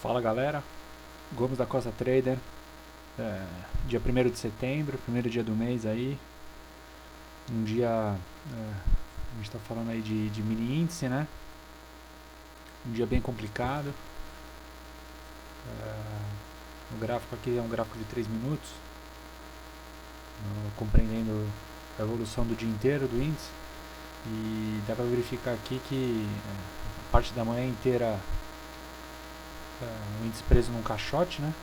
Fala galera, Gomes da Costa Trader, dia 1º de setembro, primeiro dia do mês aí, um dia, a gente está falando aí de mini índice, né, um dia bem complicado, o gráfico aqui é um gráfico de 3 minutos, compreendendo a evolução do dia inteiro do índice, e dá para verificar aqui que a parte da manhã inteira o índice preso num caixote, né?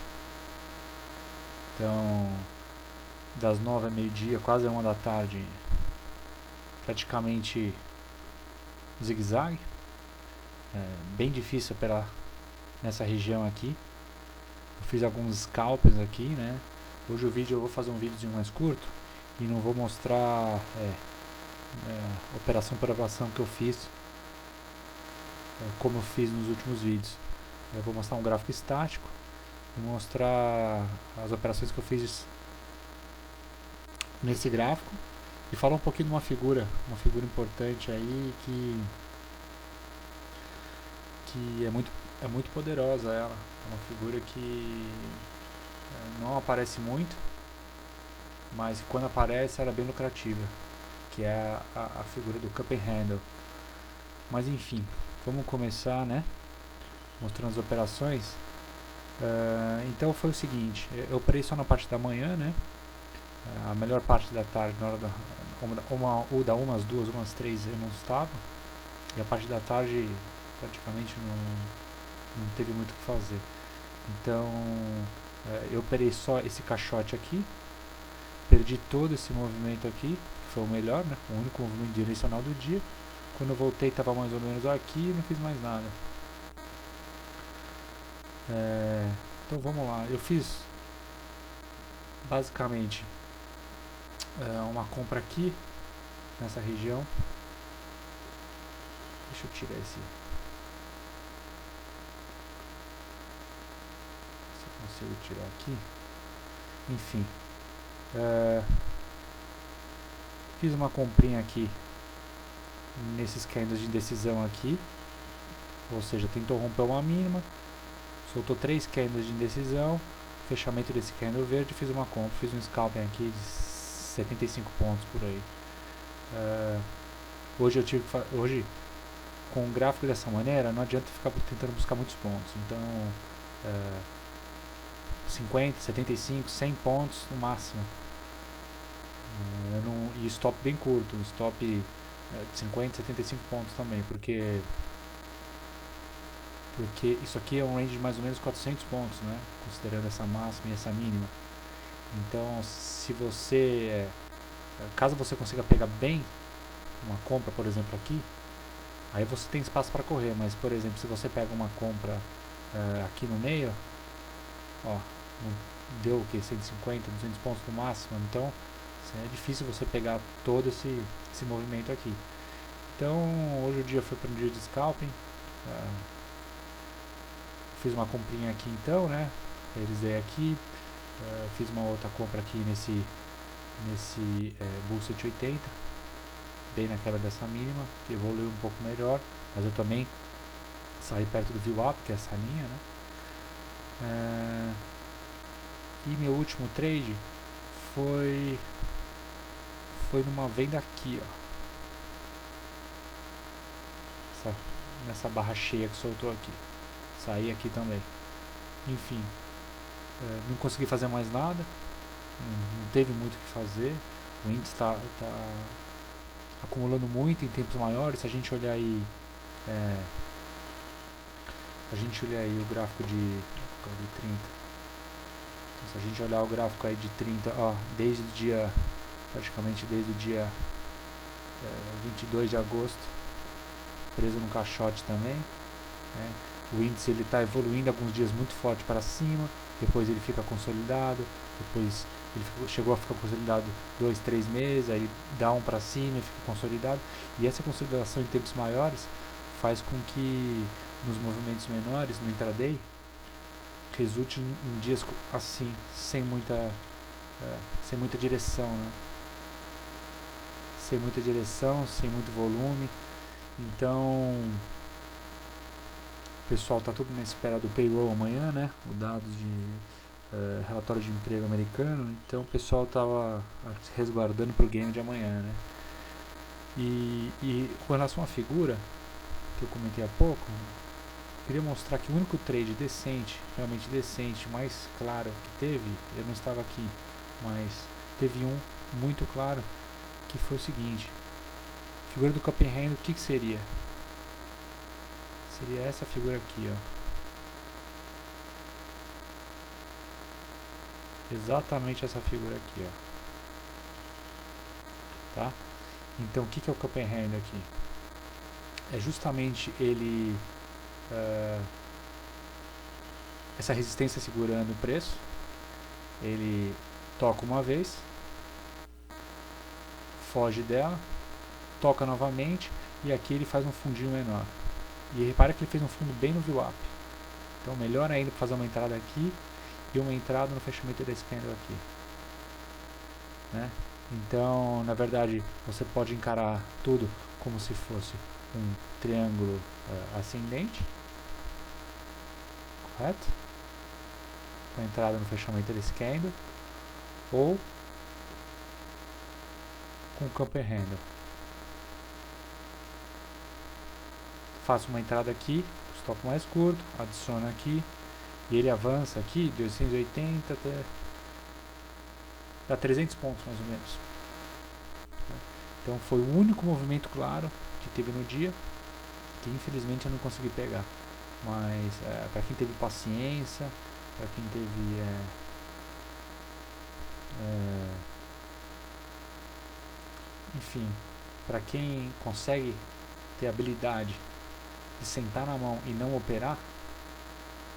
Então, das 9 a meio-dia, quase a 1 da tarde, praticamente zigue-zague. Bem difícil operar nessa região aqui. Eu fiz alguns scalps aqui, né? Hoje eu vou fazer um vídeo mais curto e não vou mostrar operação por operação que eu fiz, como eu fiz nos últimos vídeos. Eu vou mostrar um gráfico estático e mostrar as operações que eu fiz nesse gráfico e falar um pouquinho de uma figura importante aí que é muito poderosa. Ela é uma figura que não aparece muito, mas quando aparece ela é bem lucrativa, que é a figura do Cup and Handle. Mas enfim, vamos começar, né, mostrando as operações. Então foi o seguinte, eu operei só na parte da manhã, né? A melhor parte da tarde, na hora da uma às 2, umas 3 eu não estava, e a parte da tarde praticamente não teve muito o que fazer. Então eu operei só esse caixote aqui, perdi todo esse movimento aqui, que foi o melhor, né? O único movimento direcional do dia. Quando eu voltei estava mais ou menos aqui e não fiz mais nada. Então vamos lá, eu fiz basicamente uma compra aqui nessa região. Deixa eu tirar esse, se eu consigo tirar aqui. Enfim, fiz uma comprinha aqui nesses candles de indecisão aqui, ou seja, tentou romper uma mínima, soltou 3 candles de indecisão, fechamento desse candle verde, fiz uma compra, fiz um scalping aqui de 75 pontos por aí. Hoje com um gráfico dessa maneira não adianta ficar tentando buscar muitos pontos, então 50, 75, 100 pontos no máximo, e stop bem curto, um stop de 50, 75 pontos também, porque isso aqui é um range de mais ou menos 400 pontos, né? Considerando essa máxima e essa mínima. Então, se você, caso você consiga pegar bem uma compra, por exemplo, aqui, aí você tem espaço para correr. Mas, por exemplo, se você pega uma compra aqui no meio, ó, deu o que? 150, 200 pontos no máximo. Então, é difícil você pegar todo esse movimento aqui. Então, hoje o dia foi para um dia de scalping. Fiz uma comprinha aqui então, né? Realizei aqui, fiz uma outra compra aqui nesse Bull 180, bem na queda dessa mínima, que evoluiu um pouco melhor, mas eu também saí perto do VWAP, que é essa linha, né? E meu último trade foi numa venda aqui, ó, nessa barra cheia que soltou aqui. Saí aqui também. Enfim, não consegui fazer mais nada, não teve muito o que fazer. O índice está acumulando muito em tempos maiores. Se a gente olhar aí o gráfico de 30, se a gente olhar o gráfico aí de 30, ó, praticamente desde o dia 22 de agosto, preso no caixote também, né? O índice ele está evoluindo alguns dias muito forte para cima, depois ele fica consolidado, depois ele chegou a ficar consolidado 2, 3 meses, aí ele dá um para cima e fica consolidado, e essa consolidação em tempos maiores faz com que nos movimentos menores, no intraday, resulte em dias assim, sem muita direção, né? Sem muita direção, sem muito volume. Então O pessoal está tudo na espera do payroll amanhã, né? O dado de relatório de emprego americano. Então o pessoal estava resguardando para o game de amanhã, né? E com relação à figura que eu comentei há pouco, eu queria mostrar que o único trade decente, realmente decente, mais claro que teve, eu não estava aqui, mas teve um muito claro, que foi o seguinte: figura do cup and handle, o que seria? Seria essa figura aqui, ó. Exatamente essa figura aqui, ó. Tá? Então o que é o cup and handle aqui? É justamente ele essa resistência segurando o preço. Ele toca uma vez, foge dela, toca novamente e aqui ele faz um fundinho menor. E repara que ele fez um fundo bem no VWAP. Então melhor ainda fazer uma entrada aqui e uma entrada no fechamento desse candle aqui, né? Então, na verdade, você pode encarar tudo como se fosse um triângulo ascendente, correto? Com a entrada no fechamento desse candle, ou com o cup and handle. Faço uma entrada aqui, stop mais curto, adiciono aqui, e ele avança aqui, 280 até dá 300 pontos mais ou menos. Então foi o único movimento claro que teve no dia, que infelizmente eu não consegui pegar. Mas para quem teve paciência, para quem teve enfim, para quem consegue ter habilidade de sentar na mão e não operar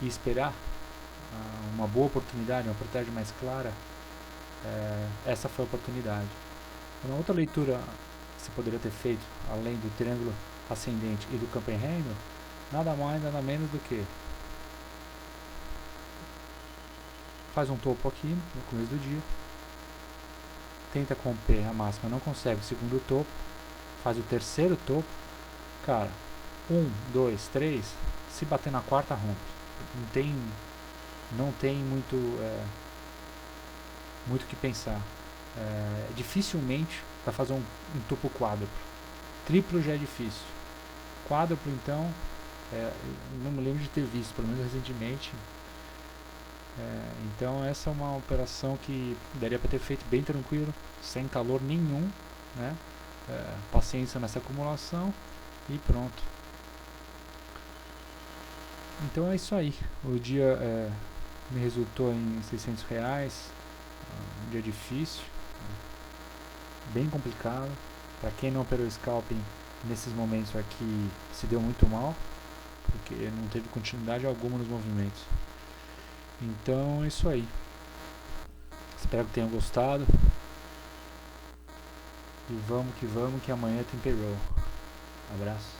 e esperar uma boa oportunidade, uma oportunidade mais clara, essa foi a oportunidade. Uma outra leitura que você poderia ter feito, além do triângulo ascendente e do cup and handle, nada mais, nada menos do que faz um topo aqui no começo do dia, tenta romper a máxima, não consegue o segundo topo, faz o terceiro topo, cara, 1, 2, 3, se bater na quarta rompe, não tem muito muito o que pensar. Dificilmente vai fazer um topo quádruplo, triplo já é difícil, quádruplo então não me lembro de ter visto, pelo menos recentemente. Então essa é uma operação que daria para ter feito bem tranquilo, sem calor nenhum, né? Paciência nessa acumulação e pronto. Então é isso aí, o dia me resultou em R$600, um dia difícil, bem complicado. Para quem não operou scalping nesses momentos aqui, se deu muito mal, porque não teve continuidade alguma nos movimentos. Então é isso aí, espero que tenham gostado e vamos que amanhã tem payroll. Abraço.